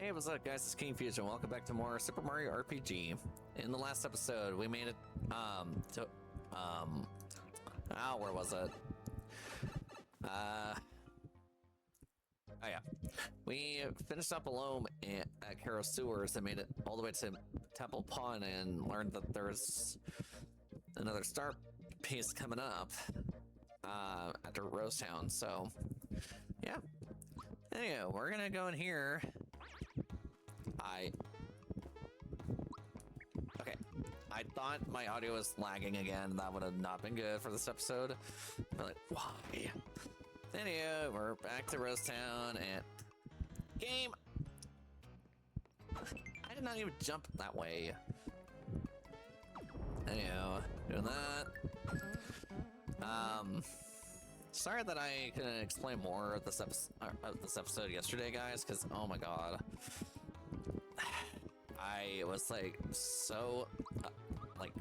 Hey, what's up, guys? It's King Fusion. Welcome back to more Super Mario RPG. In the last episode, we made it where was it? Oh yeah, we finished up alone at Karo Sewers and made it all the way to Temple Pond and learned that there's another star piece coming up after Rosetown. So yeah. Anyway, we're gonna go in here. Okay, I thought my audio was lagging again. That would have not been good for this episode. But like, why? Anyway, we're back to Rosetown and game. I did not even jump that way. Anyway, doing that. Sorry that I couldn't explain more of this episode yesterday, guys, because oh my god. I was like so like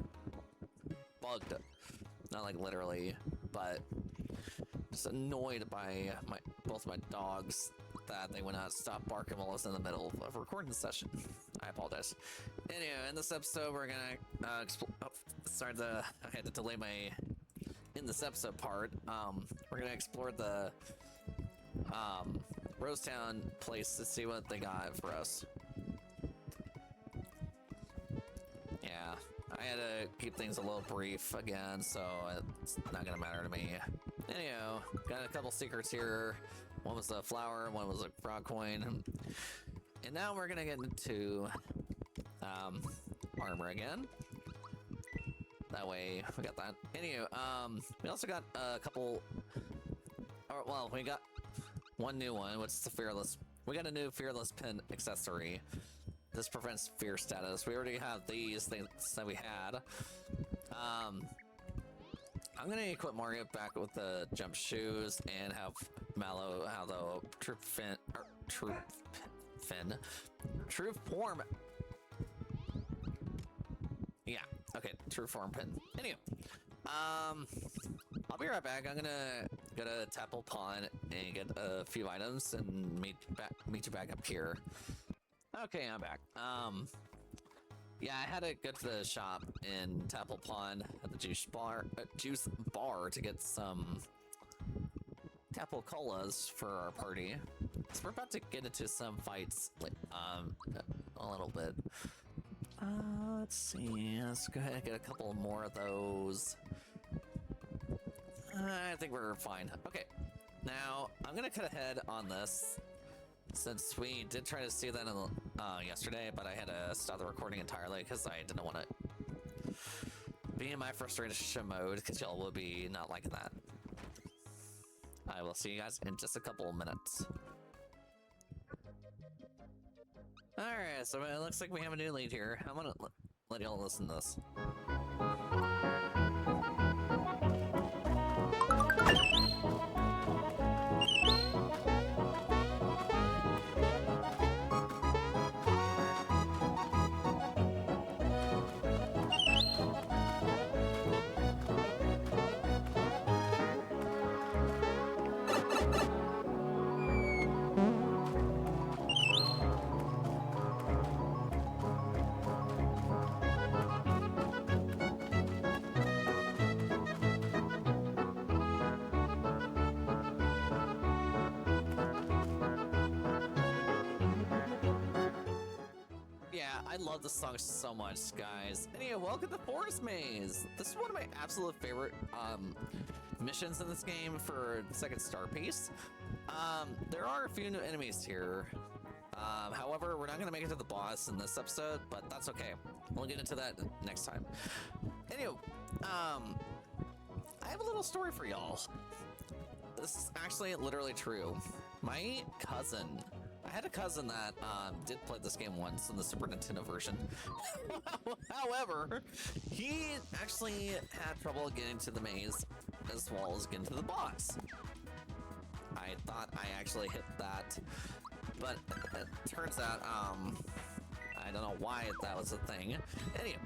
bugged, not like literally, but just annoyed by both my dogs that they would not stop barking while I was in the middle of a recording session. I apologize. Anyway, in this episode we're gonna I had to delay my in this episode part. We're gonna explore the Rosetown place to see what they got for us. Yeah, I had to keep things a little brief again, so it's not gonna matter to me. Anyhow, got a couple secrets here. One was a flower, one was a frog coin. And now we're gonna get into armor again. That way we got that. Anyway, we also got a couple, or well, we got one new one, which is the fearless. We got a new fearless pin accessory. This prevents fear status. We already have these things that we had. I'm gonna equip Mario back with the jump shoes and have Mallow have the true form. Yeah, okay, true form pin. Anyway, I'll be right back. I'm gonna go to Temple Pond and get a few items and meet you back up here. Okay, I'm back. Yeah, I had to go to the shop in Temple Pond at the juice bar to get some Temple Colas for our party. So we're about to get into some fights, like, a little bit. Let's see. Let's go ahead and get a couple more of those. I think we're fine. Okay, now I'm gonna cut ahead on this. Since we did try to see that yesterday, but I had to stop the recording entirely because I didn't want to be in my frustration mode because y'all will be not liking that. I will see you guys in just a couple of minutes. Alright, so it looks like we have a new lead here. I'm gonna let y'all listen to this. I love this song so much, guys. Anyway, welcome to Forest Maze. This is one of my absolute favorite missions in this game for the second star piece. There are a few new enemies here. However, we're not going to make it to the boss in this episode, but that's okay. We'll get into that next time. Anyway, I have a little story for y'all. This is actually literally true. My cousin, I had a cousin that did play this game once in the Super Nintendo version. However, he actually had trouble getting to the maze as well as getting to the boss. I thought I actually hit that, but it turns out, I don't know why that was a thing. Anyway,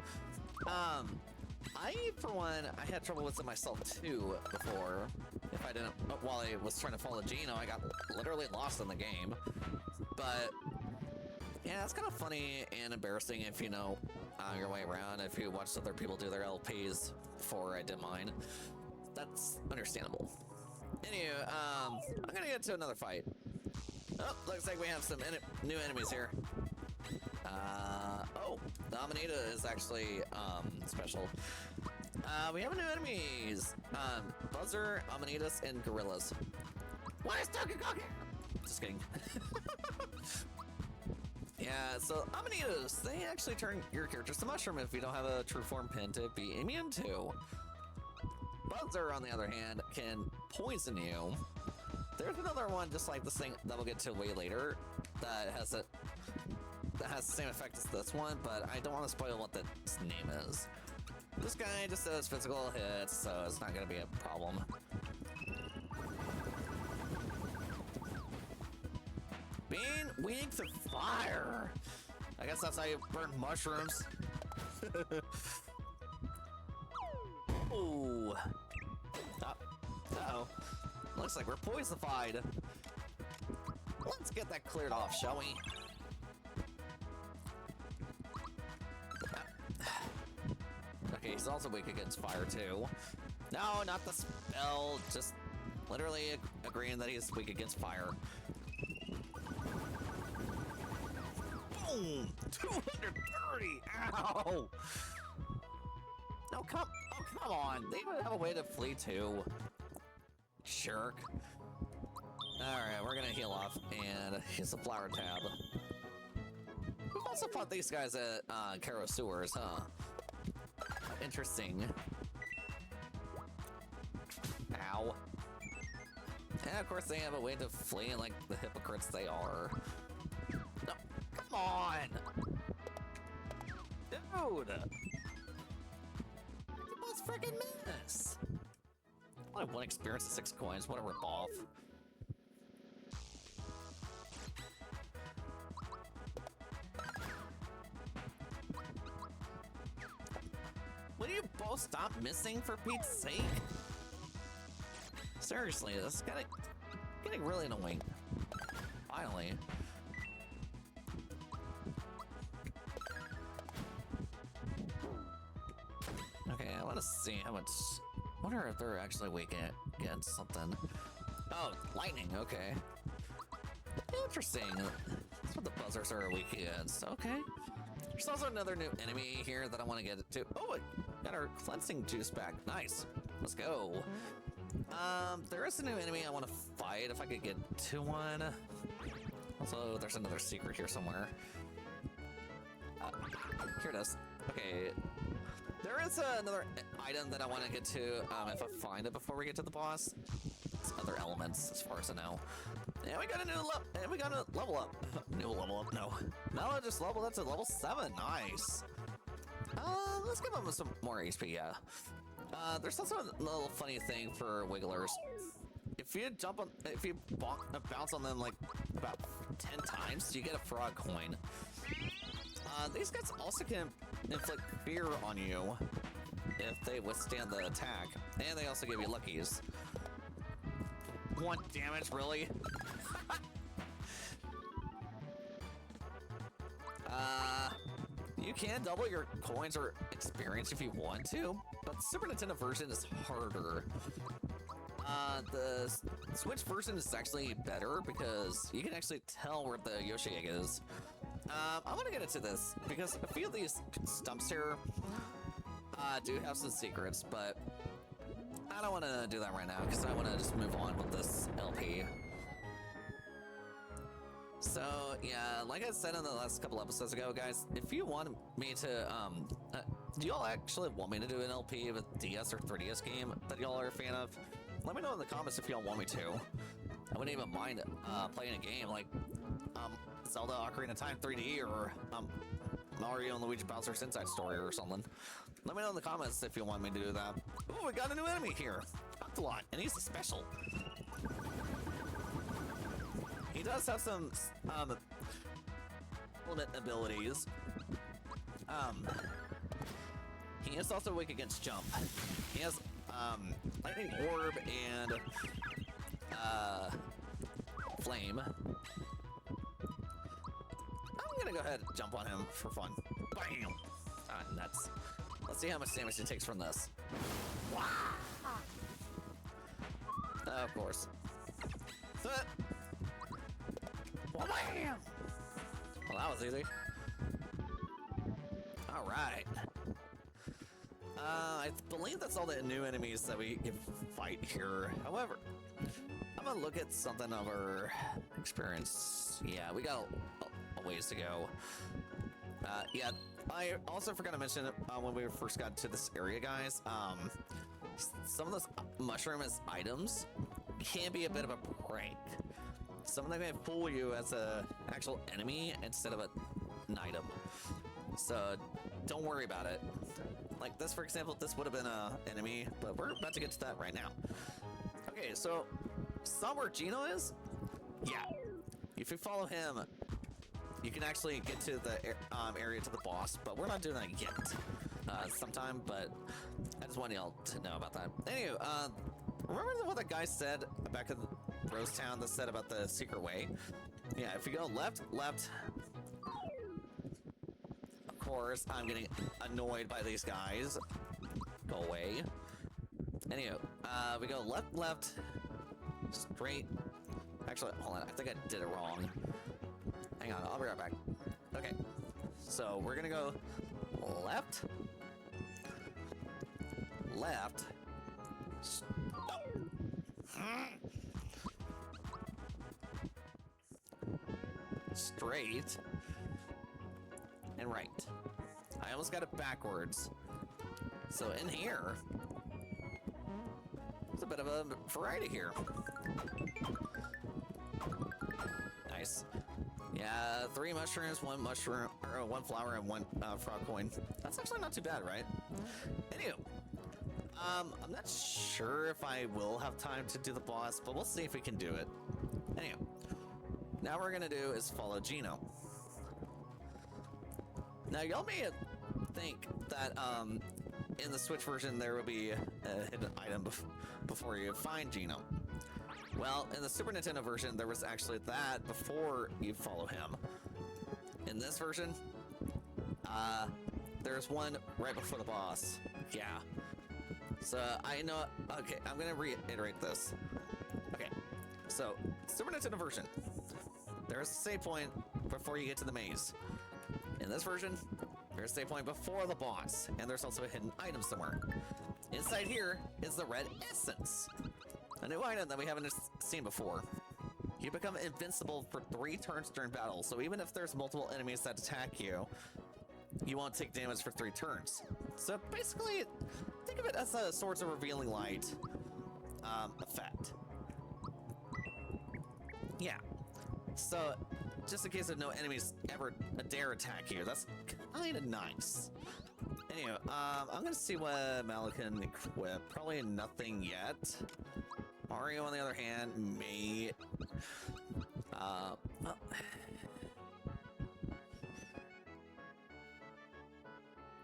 for one, I had trouble with it myself too before. If I didn't, while I was trying to follow Geno, I got literally lost in the game. But Yeah, it's kind of funny and embarrassing if you know your way around. If you watch other people do their LPs before I did mine, that's understandable. Anyway, I'm gonna get to another fight. Oh, looks like we have some new enemies here. Oh, the Amanita is actually special. We have new enemies. Buzzer, Amanitas, and Gorillas. Why is Donkey Kong here? Just kidding. Yeah, so Amanitas, they actually turn your characters to mushroom if you don't have a true form pin to be immune to. Buzzer, on the other hand, can poison you. There's another one just like this thing that we'll get to way later that has the same effect as this one, but I don't want to spoil what its name is. This guy just does physical hits, so it's not going to be a problem. Being weak to fire. I guess that's how you burn mushrooms. Ooh. Uh-oh. Looks like we're poisonified. Let's get that cleared off, shall we? Okay, he's also weak against fire, too. No, not the spell. Just literally agreeing that he's weak against fire. Boom! 230! Ow! Oh, come on. They would have a way to flee, too. Jerk. Alright, we're gonna heal off, and here's the flower tab. We've also fought these guys at Karo Sewers, huh? Interesting. Ow. And of course they have a way to flee like the hypocrites they are. No, come on! Dude! Let's freaking miss! I have 1 experience and 6 coins, what a ripoff. Will you both stop missing for Pete's sake? Seriously, this is getting really annoying. Finally. Okay, I want to see how much. I wonder if they're actually weak against something. Oh, lightning. Okay. Interesting. That's what the buzzers are weak against. Okay. There's also another new enemy here that I want to get to. Oh, I got our cleansing juice back. Nice. Let's go. There is a new enemy I want to fight if I could get to one. Also, there's another secret here somewhere. Here it is. Okay. There is another item that I want to get to if I find it before we get to the boss. It's other elements, as far as I know. And we got a level up. New level up, no. Mello just leveled up to level 7. Nice. Let's give him some more HP, yeah. There's also a little funny thing for wigglers. If you bounce on them like about 10 times, you get a frog coin. These guys also can inflict fear on you if they withstand the attack, and they also give you luckies. 1 damage, really? You can double your coins or experience if you want to, but the Super Nintendo version is harder. The Switch version is actually better because you can actually tell where the Yoshi egg is. I want to get into this because a few of these stumps here do have some secrets, but I don't want to do that right now because I want to just move on with this LP. So yeah, like I said in the last couple episodes ago, guys, if you want me to, do y'all actually want me to do an LP of a DS or 3DS game that y'all are a fan of? Let me know in the comments if y'all want me to. I wouldn't even mind playing a game like Zelda Ocarina of Time 3D or Mario and Luigi Bowser's Inside Story or something. Let me know in the comments if you want me to do that. Ooh, we got a new enemy here. Octolot, and he's a special. He does have some abilities. He is also weak against jump. He has lightning orb and flame. I'm gonna go ahead and jump on him for fun. Bam! Ah, nuts. Let's see how much damage he takes from this. Of course. Well, that was easy. All right. I believe that's all the new enemies that we can fight here. However, I'm gonna look at something of our experience. Yeah, we got a ways to go. Yeah, I also forgot to mention when we first got to this area, guys. Some of those mushroom as items can be a bit of a prank. Some of them may fool you as a actual enemy instead of an item. So don't worry about it. Like this, for example, this would have been an enemy, but we're about to get to that right now. Okay, so saw where Geno is? Yeah. If you follow him, you can actually get to the area to the boss, but we're not doing that yet. Sometime, but I just want y'all to know about that. Anyway, remember what that guy said back in Rose Town that said about the secret way? Yeah, if you go left, of course, I'm getting annoyed by these guys. Go away. Anyway, we go left, straight. Actually, hold on, I think I did it wrong. Hang on, I'll be right back. Okay, so we're gonna go left, straight, and right. I almost got it backwards. So in here, there's a bit of a variety here. Nice. Yeah, 3 mushrooms, 1 mushroom, or 1 flower, and 1 frog coin. That's actually not too bad, right? Anywho, I'm not sure if I will have time to do the boss, but we'll see if we can do it. Anyway, now what we're gonna do is follow Geno. Now, y'all may think that in the Switch version there will be a hidden item before you find Geno. Well, in the Super Nintendo version, there was actually that before you follow him. In this version, there's one right before the boss. Yeah. So, I know... Okay, I'm gonna reiterate this. Okay, so, Super Nintendo version. There's a save point before you get to the maze. In this version, there's a save point before the boss, and there's also a hidden item somewhere. Inside here is the red essence. A new item that we haven't seen before. You become invincible for 3 turns during battle, so even if there's multiple enemies that attack you, you won't take damage for 3 turns. So basically, think of it as a Swords of Revealing Light effect. Yeah. So, just in case of no enemies ever dare attack you, that's kind of nice. Anyway, I'm gonna see what Mal can equip. Probably nothing yet. Mario, on the other hand, may... well...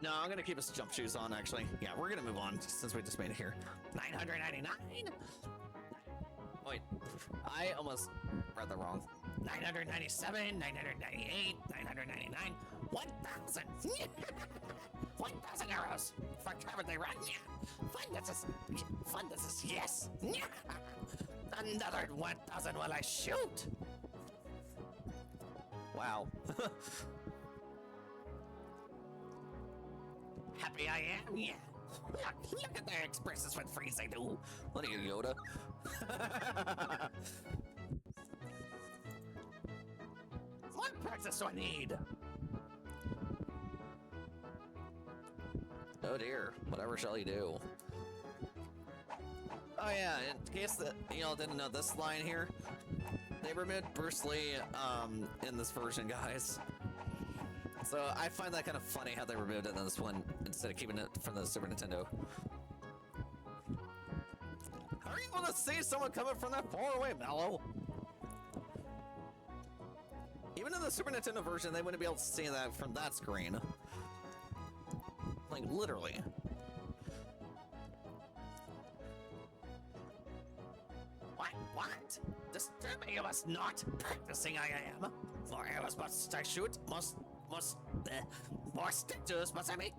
No, I'm gonna keep his jump shoes on, actually. Yeah, we're gonna move on, since we just made it here. 999! Wait, I almost read that wrong. 997, 998, 999, 1,000! 1,000 arrows! For cover they run! Fun this is, yes! Another 1,000 while I shoot! Wow. Happy I am, yeah. Look at their expressions with freeze they do. What are you, Yoda? What practice do I need? Oh dear, whatever shall he do? Oh yeah, in case that y'all didn't know this line here, they removed Bruce Lee in this version, guys. So I find that kind of funny how they removed it in this one instead of keeping it from the Super Nintendo. How are you able to see someone coming from that far away, Mallow? Even in the Super Nintendo version, they wouldn't be able to see that from that screen. Like, literally. What? Disturbing you must not. Practicing I am. For arrows must I shoot, more statues must I make.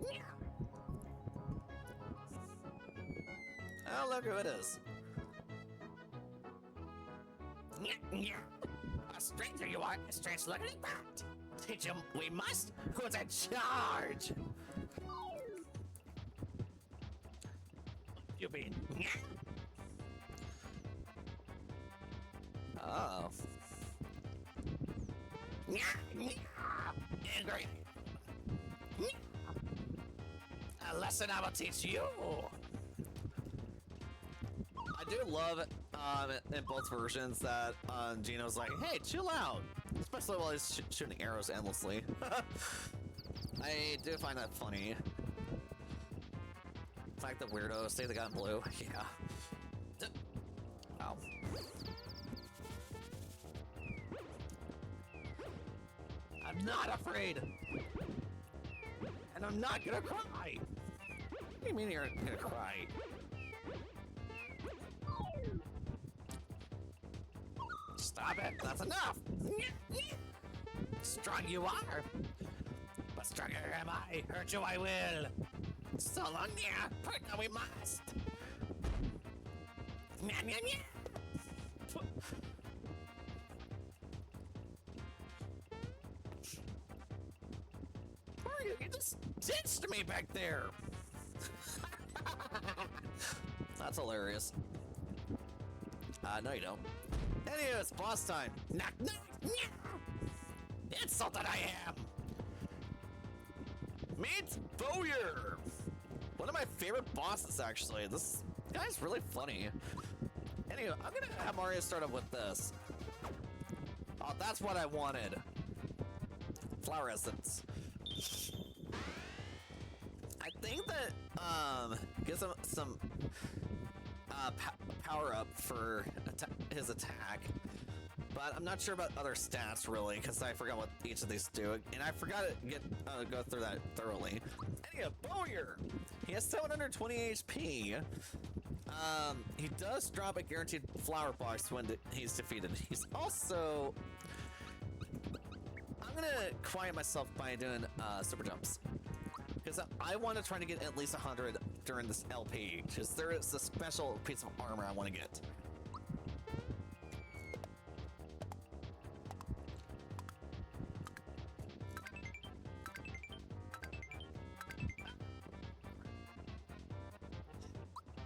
Oh, look who it is. A stranger you are, a strange looking brat. Teach him we must. Who's in charge? You mean? Oh. Angry. A lesson I will teach you. I do love in both versions that Geno's like, hey, chill out. Especially while he's shooting arrows endlessly. I do find that funny. The fact that weirdos say they got in blue. Yeah. Ow. I'm not afraid. And I'm not gonna cry. What do you mean you're gonna cry? Stop it, that's enough. Strong you are, but stronger am I. Hurt you I will. So long, yeah. Part now we must. You just ditched me back there. That's hilarious. No you don't. Anyway, it's boss time. Knock, knock, insult that I am. Meet Bowyer. One of my favorite bosses, actually. This guy's really funny. Anyway, I'm gonna have Mario start up with this. Oh, that's what I wanted. Flower essence. I think that gives him some power up for his attack, but I'm not sure about other stats really because I forgot what each of these do, and I forgot to go through that thoroughly. Anyway, Bowyer, he has 720 HP. He does drop a guaranteed flower box when he's defeated. He's also, I'm gonna quiet myself by doing super jumps. Because I want to try to get at least 100 during this LP, because there is a special piece of armor I want to get.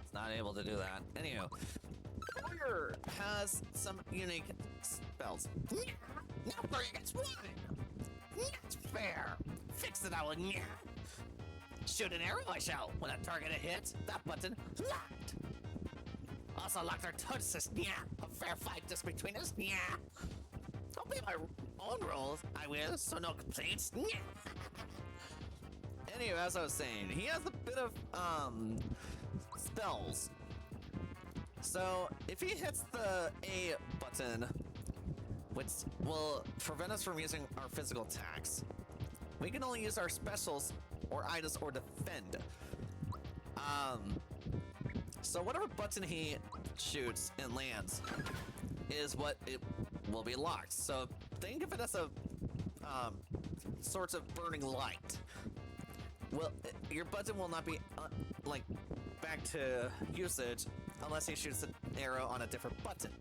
It's not able to do that. Anywho, Bowyer has some unique spells. No 3 against 1! That's fair! Fix it, I will. Shoot an arrow I shall. When a target hits, that button locked. Also locked our touches. Yeah, a fair fight just between us. Yeah. I'll play my own rules. I will, so no complaints. Yeah. Anyway, as I was saying, he has a bit of spells. So if he hits the A button, which will prevent us from using our physical attacks, we can only use our specials or items or defend. So whatever button he shoots and lands is what it will be locked. So think of it as a sorts of burning light. Well, your button will not be like back to usage unless he shoots an arrow on a different button.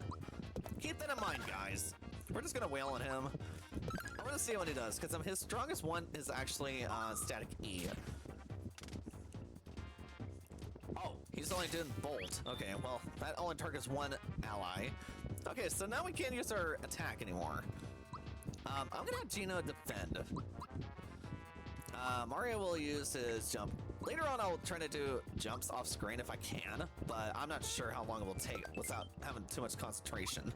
Keep that in mind, guys. We're just gonna wail on him. I want to see what he does, because his strongest one is actually static E. Oh, he's only doing bolt. Okay, well, that only targets one ally. Okay, so now we can't use our attack anymore. I'm gonna have Geno defend. Mario will use his jump. Later on, I'll try to do jumps off screen if I can, but I'm not sure how long it will take without having too much concentration.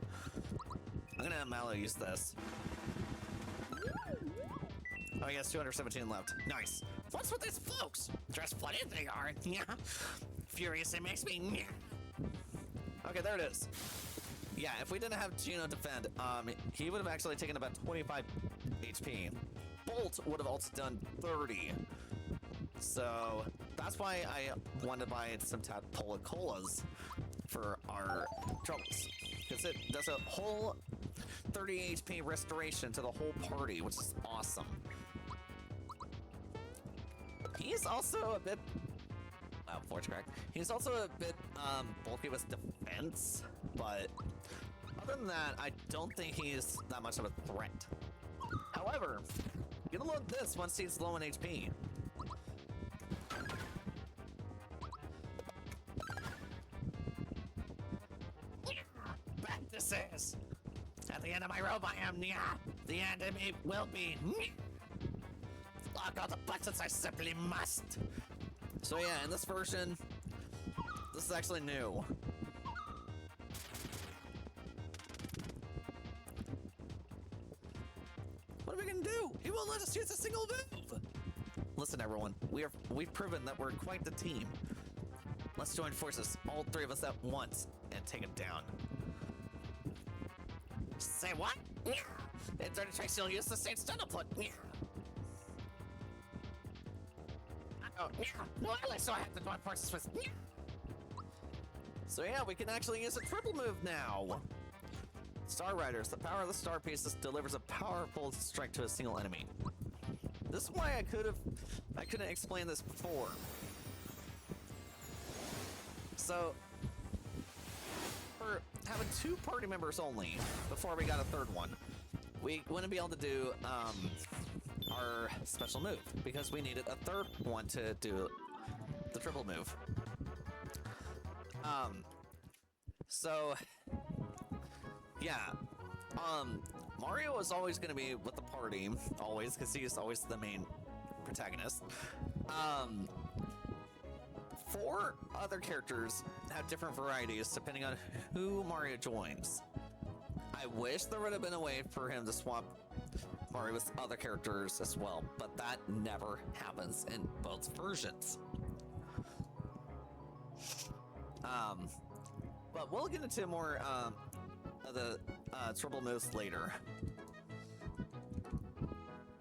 I'm gonna have Mallow use this. Oh, he has 217 left. Nice. What's with these folks? Dressed bloody they are. Yeah. Furious it makes me. Yeah. Okay, there it is. Yeah, if we didn't have Geno defend, he would have actually taken about 25 HP. Bolt would have also done 30. So that's why I wanted to buy some Tadpola Colas for our troubles. Because because it does a whole 30 HP restoration to the whole party, which is awesome. He's also a bit... Forge crack. He's also a bit bulky with defense, but other than that, I don't think he's that much of a threat. However, you're gonna load this once he's low on HP. Bad this is. At the end of my rope, I am near. The end of me will be. Lock all the buttons, I simply must. So yeah, in this version, this is actually new. What are we gonna do? He won't let us use a single move. Listen, everyone, we've proven that we're quite the team. Let's join forces, all three of us at once, and take him down. Say what? If they're tricks, you'll use the same stun put. Oh, no, at least I have to join forces with. So yeah, we can actually use a triple move now. Star Riders, the power of the star pieces delivers a powerful strike to a single enemy. This is why I couldn't explain this before. So, for having 2 party members only, before we got a third one, we wouldn't be able to do our special move, because we needed a third one to do the triple move. So, yeah, Mario is always going to be with the party, always, because he's always the main protagonist. 4 other characters have different varieties depending on who Mario joins. I wish there would have been a way for him to swap Mario with other characters as well, but that never happens in both versions. But we'll get into more of the triple moves later.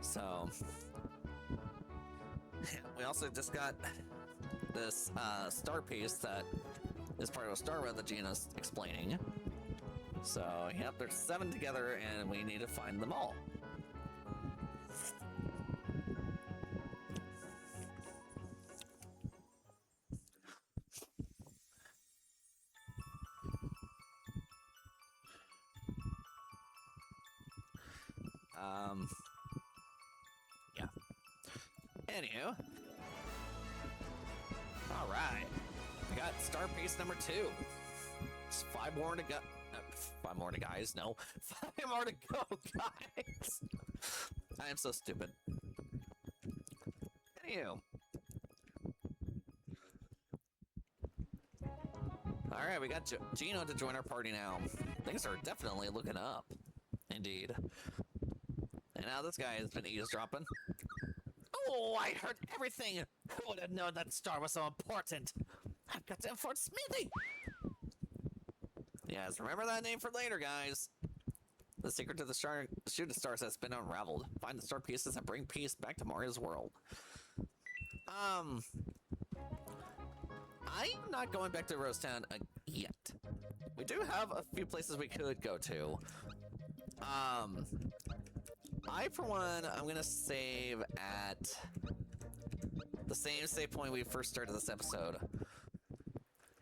So, we also just got this star piece that is part of a star road that Geno's explaining. So, yep, there's 7 together, and we need to find them all. Yeah. Anywho. Alright. We got star piece number 2. It's 5 more to go. 5 more to guys. No. 5 more to go, guys. I am so stupid. Anywho. Alright, we got Geno to join our party now. Things are definitely looking up. Indeed. And now this guy has been eavesdropping. Oh, I heard everything! Who would have known that star was so important? I've got to afford Smithy! Yes, remember that name for later, guys. The secret to the shooting stars has been unraveled. Find the star pieces and bring peace back to Mario's world. I'm not going back to Rose Town yet. We do have a few places we could go to. I, for one, I'm gonna save at the same save point we first started this episode.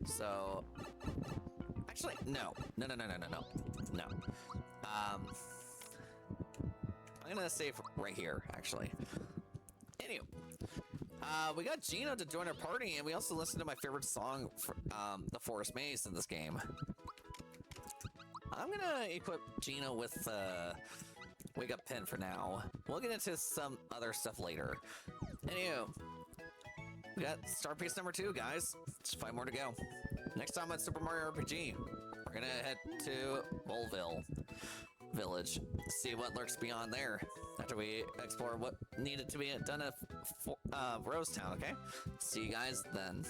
So, actually, no. I'm gonna save right here, actually. Anyway, we got Geno to join our party, and we also listened to my favorite song, for, the Forest Maze in this game. I'm gonna equip Geno with the Wake Up Pin for now. We'll get into some other stuff later. Anywho, we got star piece number 2, guys. Just 5 more to go. Next time on Super Mario RPG, we're gonna head to Bullville Village, see what lurks beyond there after we explore what needed to be done at Rose Town, okay? See you guys then.